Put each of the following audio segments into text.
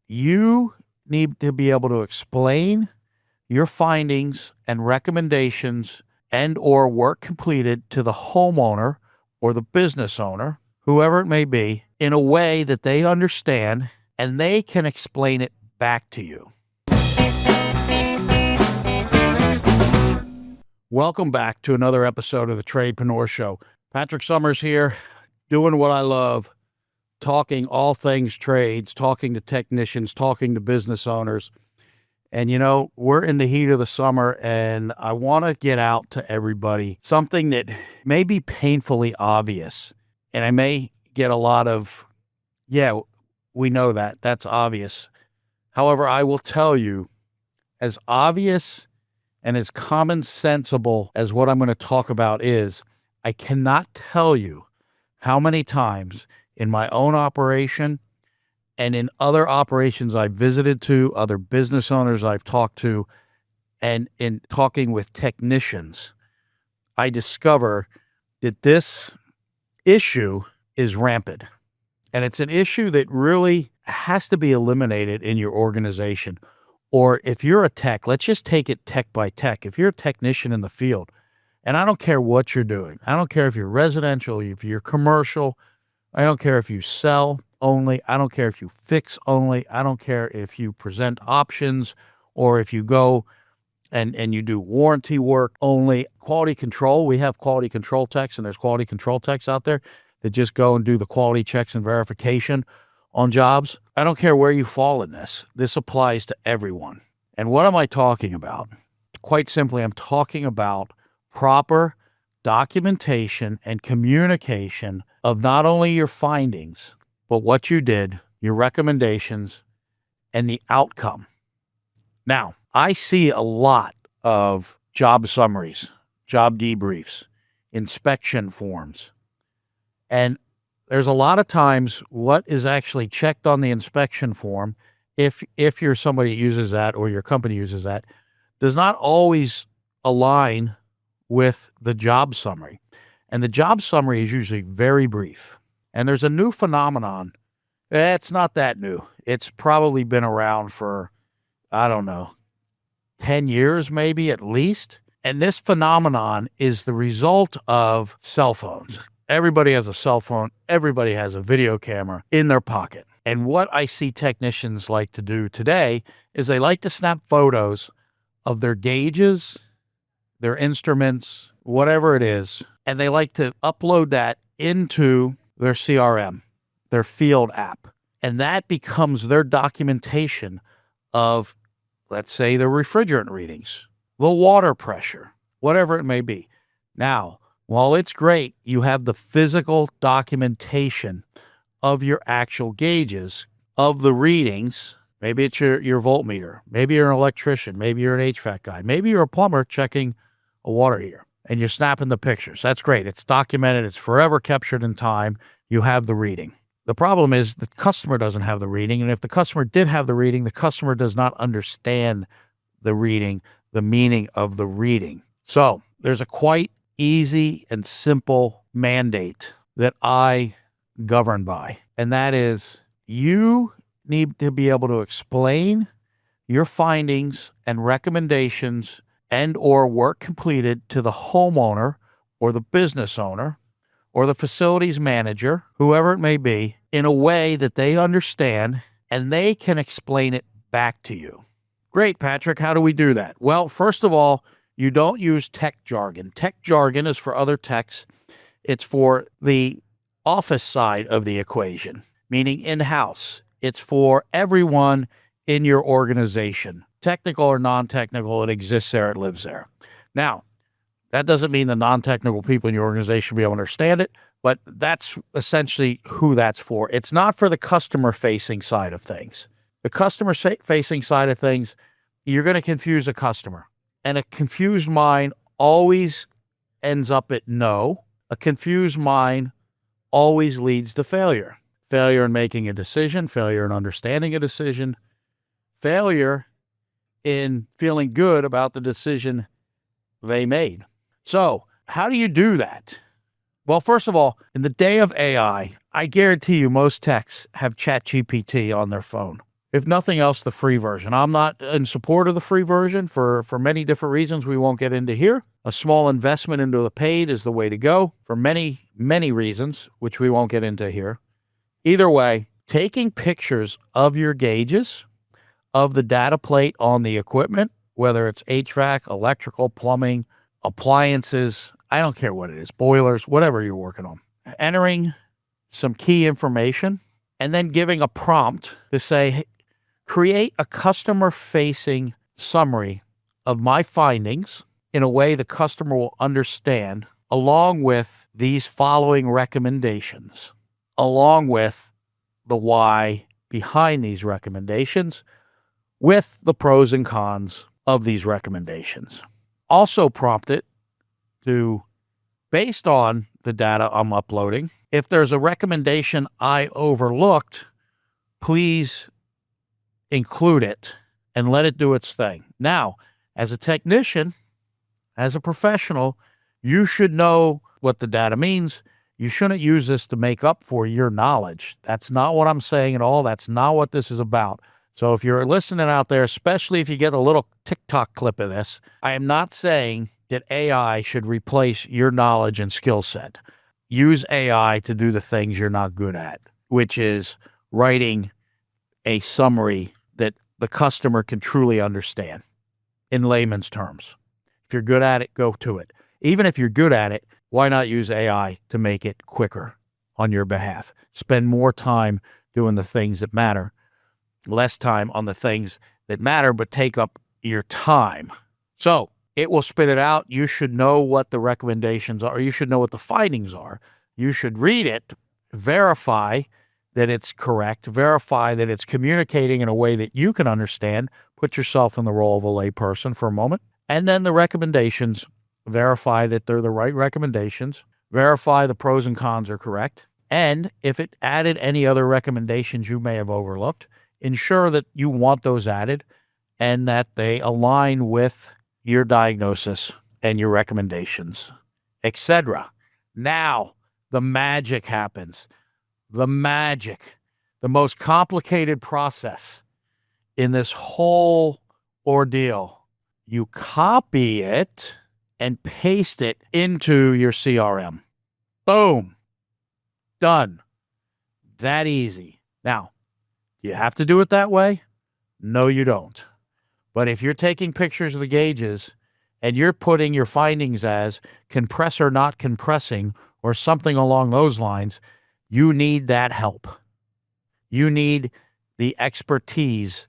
You need to be able to explain your findings and recommendations and or work completed to the homeowner or the business owner, whoever it may be, in a way that they understand and they can explain it back to you. Welcome back to another episode of the Tradepreneur Show. Patrick Summers here, doing what I love, talking all things trades, talking to technicians, talking to business owners. And we're in the heat of the summer, and I want to get out to everybody something that may be painfully obvious. And I may get a lot of, yeah, we know that. That's obvious. However, I will tell you, as obvious and as common sensible as what I'm going to talk about is, I cannot tell you how many times in my own operation and in other operations I've visited to, other business owners I've talked to, and in talking with technicians, I discover that this issue is rampant. And it's an issue that really has to be eliminated in your organization. Or if you're a tech, let's just take it tech by tech. If you're a technician in the field, and I don't care what you're doing, I don't care if you're residential, if you're commercial, I don't care if you sell only, I don't care if you fix only, I don't care if you present options or if you go and you do warranty work only. Quality control, we have quality control techs, and there's quality control techs out there that just go and do the quality checks and verification on jobs. I don't care where you fall in this. This applies to everyone. And what am I talking about? Quite simply, I'm talking about proper documentation and communication of not only your findings, but what you did, your recommendations, and the outcome. Now, I see a lot of job summaries, job debriefs, inspection forms, and there's a lot of times what is actually checked on the inspection form, if you're somebody that uses that or your company uses that, does not always align with the job summary. And the job summary is usually very brief. And there's a new phenomenon. It's not that new. It's probably been around for, 10 years maybe at least. And this phenomenon is the result of cell phones. Everybody has a cell phone. Everybody has a video camera in their pocket. And what I see technicians like to do today is they like to snap photos of their gauges, their instruments, whatever it is, and they like to upload that into their CRM, their field app. And that becomes their documentation of, let's say, the refrigerant readings, the water pressure, whatever it may be. Now, while it's great, you have the physical documentation of your actual gauges, of the readings. Maybe it's your voltmeter. Maybe you're an electrician. Maybe you're an HVAC guy. Maybe you're a plumber checking a water heater, and you're snapping the pictures. That's great. It's documented. It's forever captured in time. You have the reading. The problem is the customer doesn't have the reading, and if the customer did have the reading, the customer does not understand the reading, the meaning of the reading. So there's a quite easy and simple mandate that I govern by, and that is you need to be able to explain your findings and recommendations and or work completed to the homeowner or the business owner or the facilities manager, whoever it may be, in a way that they understand and they can explain it back to you. Great, Patrick. How do we do that? Well, first of all, you don't use tech jargon. Tech jargon is for other techs. It's for the office side of the equation, meaning in-house. It's for everyone in your organization. Technical or non-technical, it exists there, it lives there. Now, that doesn't mean the non-technical people in your organization will be able to understand it, but that's essentially who that's for. It's not for the customer-facing side of things. The customer-facing side of things, you're going to confuse a customer. And a confused mind always ends up at no. A confused mind always leads to failure. Failure in making a decision, failure in understanding a decision, failure in feeling good about the decision they made. So how do you do that? Well, first of all, in the day of AI, I guarantee you most techs have ChatGPT on their phone. if nothing else, the free version. I'm not in support of the free version for many different reasons we won't get into here. A small investment into the paid is the way to go for many, many reasons, which we won't get into here. Either way, taking pictures of your gauges, of the data plate on the equipment, whether it's HVAC, electrical, plumbing, appliances, I don't care what it is, boilers, whatever you're working on. Entering some key information and then giving a prompt to say, hey, create a customer-facing summary of my findings in a way the customer will understand, along with these following recommendations, along with the why behind these recommendations, with the pros and cons of these recommendations. Also prompt it to, based on the data I'm uploading, if there's a recommendation I overlooked, please include it and let it do its thing. Now, as a technician, as a professional, you should know what the data means. You shouldn't use this to make up for your knowledge. That's not what I'm saying at all. That's not what this is about. So if you're listening out there, especially if you get a little TikTok clip of this, I am not saying that AI should replace your knowledge and skill set. Use AI to do the things you're not good at, which is writing a summary that the customer can truly understand in layman's terms. If you're good at it, go to it. Even if you're good at it, why not use AI to make it quicker on your behalf? Spend more time doing the things that matter, less time on the things that matter but take up your time. So it will spit it out. You should know what the recommendations are. You should know what the findings are. You should read it, verify that it's correct, verify that it's communicating in a way that you can understand. Put yourself in the role of a layperson for a moment. And then the recommendations, verify that they're the right recommendations, verify the pros and cons are correct. And if it added any other recommendations you may have overlooked, ensure that you want those added and that they align with your diagnosis and your recommendations, etc. Now, the magic happens. The magic, the most complicated process in this whole ordeal. You copy it and paste it into your CRM. Boom. Done. That easy. Now, you have to do it that way? No, you don't. But if you're taking pictures of the gauges and you're putting your findings as compressor not compressing or something along those lines, you need that help. You need the expertise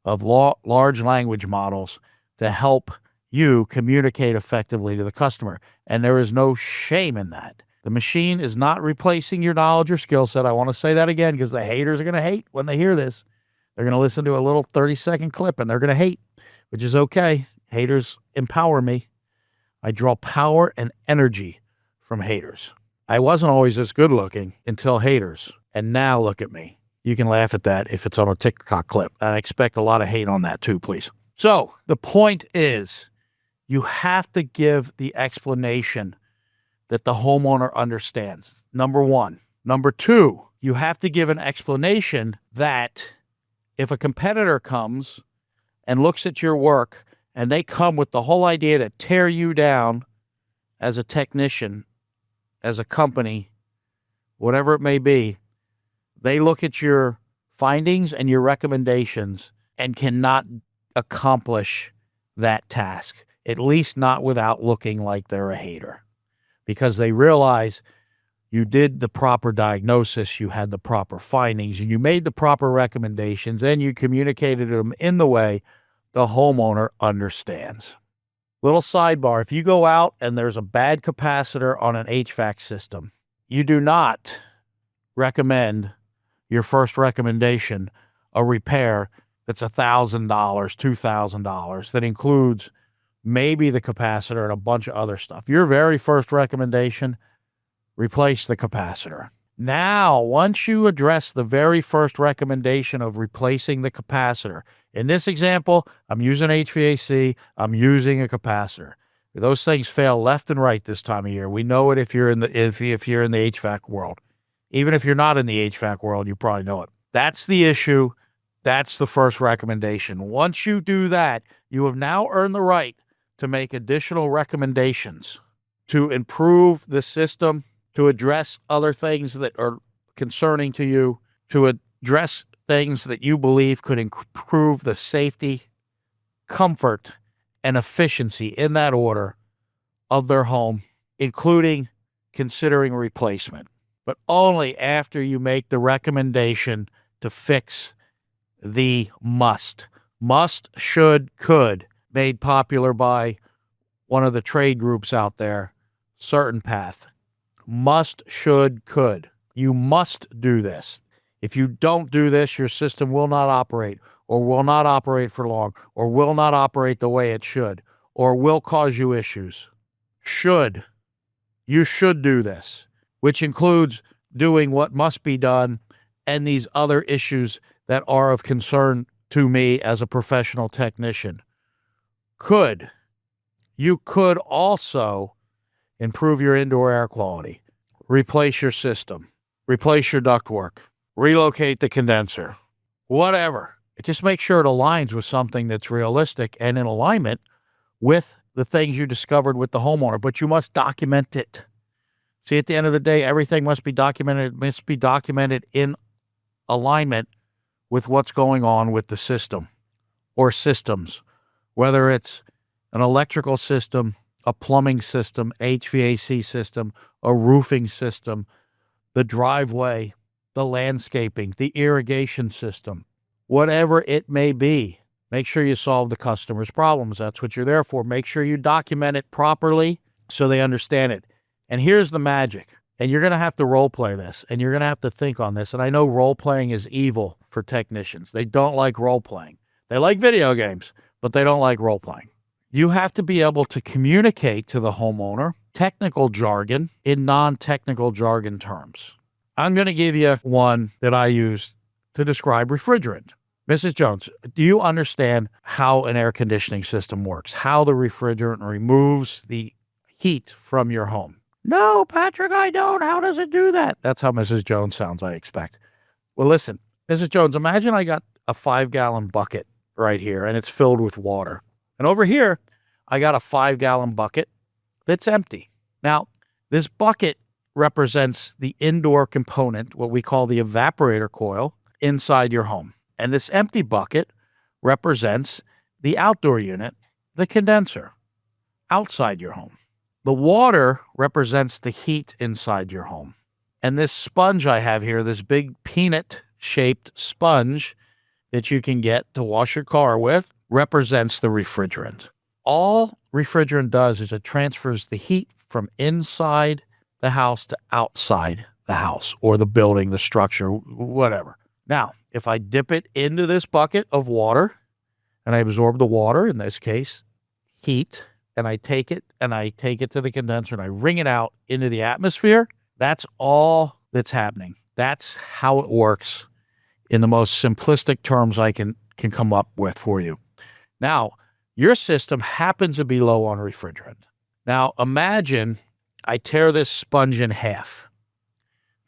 of large language models to help you communicate effectively to the customer. And there is no shame in that. The machine is not replacing your knowledge or skill set. I want to say that again because the haters are going to hate when they hear this. They're going to listen to a little 30-second clip and they're going to hate, which is okay. Haters empower me. I draw power and energy from haters. I wasn't always this good looking until haters. And now look at me. You can laugh at that if it's on a TikTok clip. I expect a lot of hate on that too, please. So the point is, you have to give the explanation that the homeowner understands. Number one. Number two, you have to give an explanation that if a competitor comes and looks at your work and they come with the whole idea to tear you down as a technician, as a company, whatever it may be, they look at your findings and your recommendations and cannot accomplish that task, at least not without looking like they're a hater, because they realize you did the proper diagnosis, you had the proper findings, and you made the proper recommendations, and you communicated them in the way the homeowner understands. Little sidebar, if you go out and there's a bad capacitor on an HVAC system, you do not recommend your first recommendation a repair that's $1,000, $2,000 that includes maybe the capacitor and a bunch of other stuff. Your very first recommendation, replace the capacitor. Now, once you address the very first recommendation of replacing the capacitor, in this example, I'm using HVAC, I'm using a capacitor. Those things fail left and right this time of year. We know it if you're in the if you're in the HVAC world. Even if you're not in the HVAC world, you probably know it. That's the issue. That's the first recommendation. Once you do that, you have now earned the right to make additional recommendations to improve the system, to address other things that are concerning to you, to address things that you believe could improve the safety, comfort, and efficiency in that order of their home, including considering replacement, but only after you make the recommendation to fix the must, should, could, made popular by one of the trade groups out there, Certain Path. Must, should, could. You must do this. If you don't do this, your system will not operate, or will not operate for long, or will not operate the way it should, or will cause you issues. Should. You should do this, which includes doing what must be done and these other issues that are of concern to me as a professional technician. Could. You could also improve your indoor air quality, replace your system, replace your ductwork, relocate the condenser, whatever. Just make sure it aligns with something that's realistic and in alignment with the things you discovered with the homeowner, but you must document it. See, at the end of the day, everything must be documented. It must be documented in alignment with what's going on with the system or systems, whether it's an electrical system, a plumbing system, HVAC system, a roofing system, the driveway, the landscaping, the irrigation system, whatever it may be. Make sure you solve the customer's problems. That's what you're there for. Make sure you document it properly so they understand it. And here's the magic. And you're going to have to role play this, and you're going to have to think on this. And I know role playing is evil for technicians. They don't like role playing. They like video games, but they don't like role playing. You have to be able to communicate to the homeowner technical jargon in non-technical jargon terms. I'm going to give you one that I use to describe refrigerant. Mrs. Jones, do you understand how an air conditioning system works? How the refrigerant removes the heat from your home? No, Patrick, I don't. How does it do that? That's how Mrs. Jones sounds, I expect. Well, listen, Mrs. Jones, imagine I got a 5-gallon bucket right here, and it's filled with water. And over here, I got a 5-gallon bucket that's empty. Now, this bucket represents the indoor component, what we call the evaporator coil, inside your home. And this empty bucket represents the outdoor unit, the condenser, outside your home. The water represents the heat inside your home. And this sponge I have here, this big peanut-shaped sponge that you can get to wash your car with, represents the refrigerant. All refrigerant does is it transfers the heat from inside the house to outside the house or the building, the structure, whatever. Now, if I dip it into this bucket of water and I absorb the water, in this case, heat, and I take it to the condenser and I wring it out into the atmosphere, that's all that's happening. That's how it works in the most simplistic terms I can come up with for you. Now, your system happens to be low on refrigerant. Now, imagine I tear this sponge in half,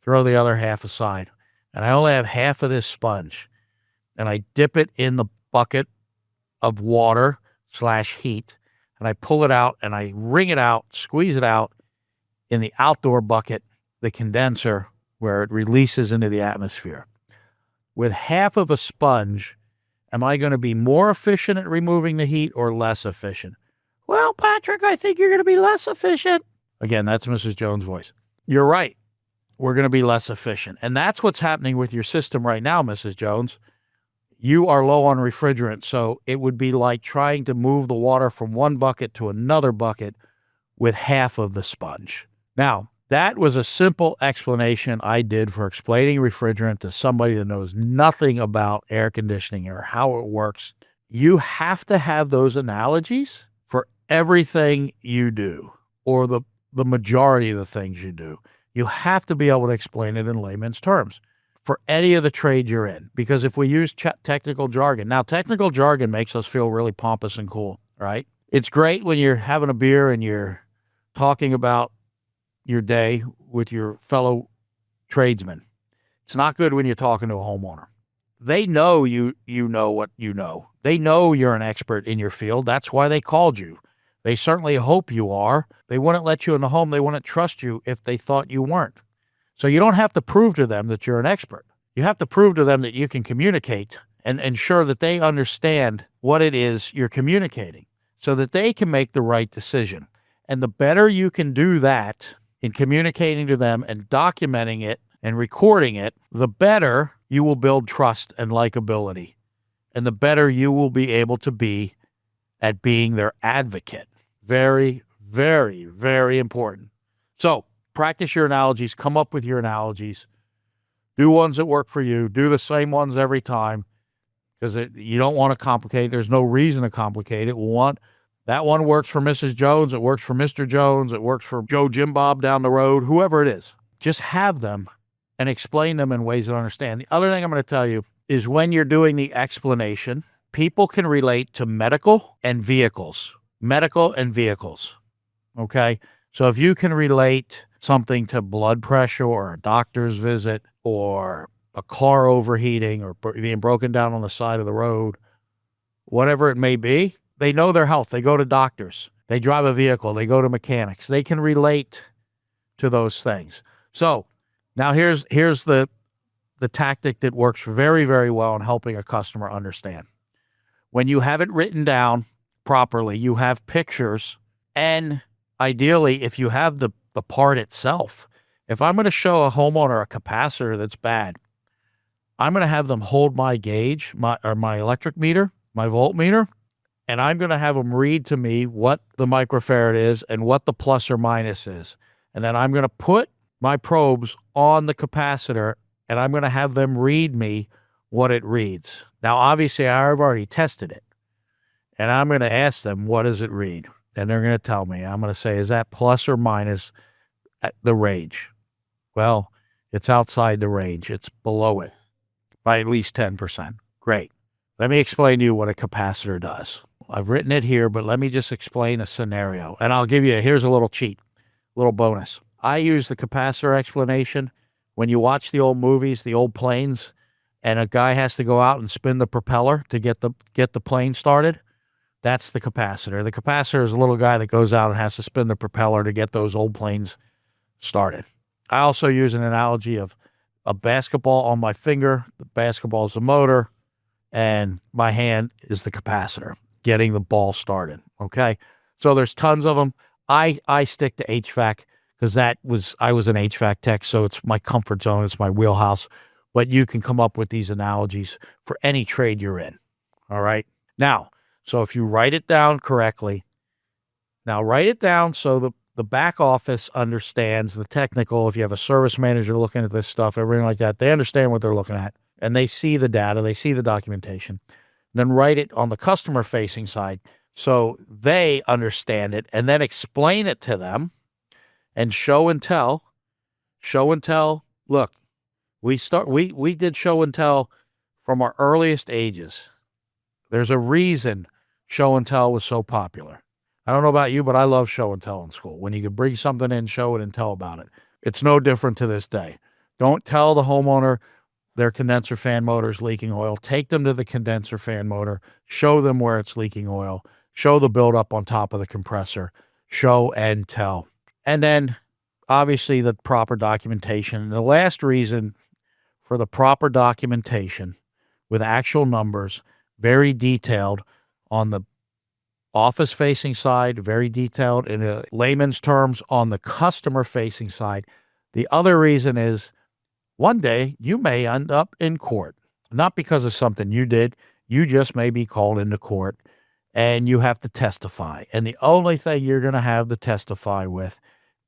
throw the other half aside, and I only have half of this sponge, and I dip it in the bucket of water/heat, and I pull it out and I wring it out, squeeze it out in the outdoor bucket, the condenser, where it releases into the atmosphere. With half of a sponge, am I going to be more efficient at removing the heat or less efficient? Well, Patrick, I think you're going to be less efficient. Again, that's Mrs. Jones' voice. You're right. We're going to be less efficient. And that's what's happening with your system right now, Mrs. Jones. You are low on refrigerant, so it would be like trying to move the water from one bucket to another bucket with half of the sponge. Now, that was a simple explanation I did for explaining refrigerant to somebody that knows nothing about air conditioning or how it works. You have to have those analogies for everything you do, or the majority of the things you do. You have to be able to explain it in layman's terms for any of the trade you're in. Because if we use technical jargon, now technical jargon makes us feel really pompous and cool, right? It's great when you're having a beer and you're talking about your day with your fellow tradesmen. It's not good when you're talking to a homeowner. they know you know what you know. They know you're an expert in your field. That's why they called you. They certainly hope you are. They wouldn't let you in the home. They wouldn't trust you if they thought you weren't. So you don't have to prove to them that you're an expert. You have to prove to them that you can communicate and ensure that they understand what it is you're communicating so that they can make the right decision. And the better you can do that in communicating to them and documenting it and recording it, the better you will build trust and likability. And the better you will be able to be at being their advocate. Very, very, very important. So practice your analogies, come up with your analogies, do ones that work for you, do the same ones every time because you don't want to complicate. There's no reason to complicate it. That one works for Mrs. Jones, it works for Mr. Jones, it works for Joe Jim Bob down the road, whoever it is. Just have them and explain them in ways that understand. The other thing I'm going to tell you is when you're doing the explanation, people can relate to medical and vehicles. Medical and vehicles, okay? So if you can relate something to blood pressure or a doctor's visit or a car overheating or being broken down on the side of the road, whatever it may be, they know their health. They go to doctors. They drive a vehicle. They go to mechanics. They can relate to those things. So now here's the tactic that works very, very well in helping a customer understand. When you have it written down properly, you have pictures, and ideally, if you have the part itself, if I'm going to show a homeowner a capacitor that's bad, I'm going to have them hold my gauge, my electric meter, my voltmeter, and I'm going to have them read to me what the microfarad is and what the plus or minus is. And then I'm going to put my probes on the capacitor, and I'm going to have them read me what it reads. Now, obviously, I've already tested it, and I'm going to ask them, what does it read? And they're going to tell me. I'm going to say, is that plus or minus at the range? Well, it's outside the range. It's below it by at least 10%. Great. Let me explain to you what a capacitor does. I've written it here, but let me just explain a scenario. And I'll give you, here's a little cheat, little bonus. I use the capacitor explanation when you watch the old movies, the old planes, and a guy has to go out and spin the propeller to get the plane started. That's the capacitor. The capacitor is a little guy that goes out and has to spin the propeller to get those old planes started. I also use an analogy of a basketball on my finger. The basketball is the motor, and my hand is the capacitor, getting the ball started, okay? So there's tons of them. I stick to HVAC because I was an HVAC tech, so it's my comfort zone, it's my wheelhouse. But you can come up with these analogies for any trade you're in, all right? Now, so if you write it down correctly, now write it down so the back office understands the technical. If you have a service manager looking at this stuff, everything like that, they understand what they're looking at, and they see the data, they see the documentation. Then write it on the customer-facing side so they understand it, and then explain it to them and show and tell. Show and tell. Look, we did show and tell from our earliest ages. There's a reason show and tell was so popular. I don't know about you, but I love show and tell in school. When you can bring something in, show it, and tell about it. It's no different to this day. Don't tell the homeowner their condenser fan motor is leaking oil. Take them to the condenser fan motor. Show them where it's leaking oil. Show the buildup on top of the compressor. Show and tell. And then, obviously, the proper documentation. And the last reason for the proper documentation with actual numbers, very detailed on the office-facing side, very detailed in a layman's terms on the customer-facing side. The other reason is one day you may end up in court, not because of something you did. You just may be called into court and you have to testify. And the only thing you're going to have to testify with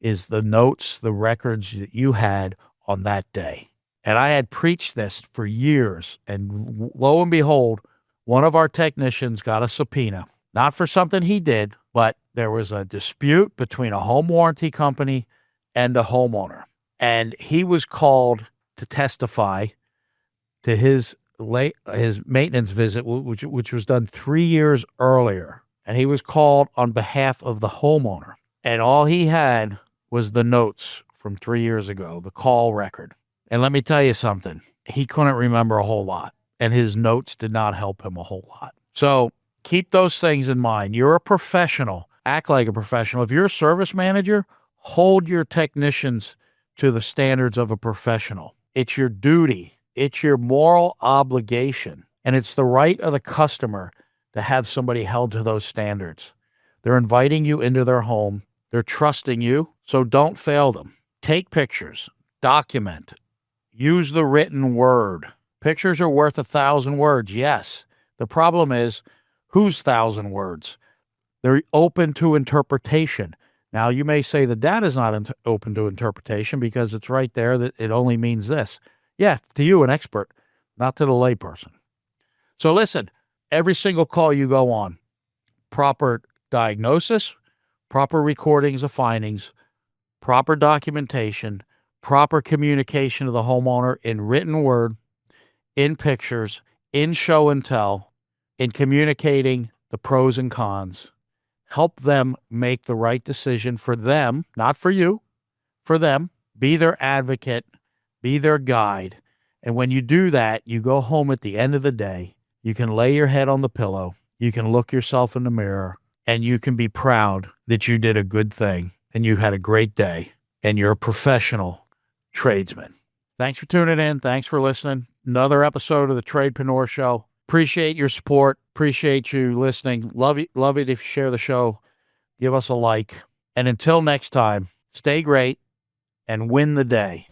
is the notes, the records that you had on that day. And I had preached this for years. And lo and behold, one of our technicians got a subpoena. Not for something he did, but there was a dispute between a home warranty company and a homeowner. And he was called to testify to his maintenance visit, which was done 3 years earlier. And he was called on behalf of the homeowner. And all he had was the notes from 3 years ago, the call record. And let me tell you something. He couldn't remember a whole lot. and his notes did not help him a whole lot. So keep those things in mind. You're a professional. Act like a professional. If you're a service manager, hold your technicians to the standards of a professional. It's your duty. It's your moral obligation. And it's the right of the customer to have somebody held to those standards. They're inviting you into their home. They're trusting you. So don't fail them. Take pictures. Document. Use the written word. Pictures are worth 1,000 words. Yes. The problem is, whose 1,000 words? They're open to interpretation. Now, you may say the data is not open to interpretation because it's right there that it only means this. Yeah, to you, an expert, not to the layperson. So listen, every single call you go on, proper diagnosis, proper recordings of findings, proper documentation, proper communication to the homeowner in written word, in pictures, in show and tell, in communicating the pros and cons. Help them make the right decision for them, not for you, for them. Be their advocate, be their guide. And when you do that, you go home at the end of the day, you can lay your head on the pillow, you can look yourself in the mirror, and you can be proud that you did a good thing and you had a great day and you're a professional tradesman. Thanks for tuning in. Thanks for listening. Another episode of the Tradepreneur Show. Appreciate your support. Appreciate you listening. Love it if you share the show. Give us a like. And until next time, stay great and win the day.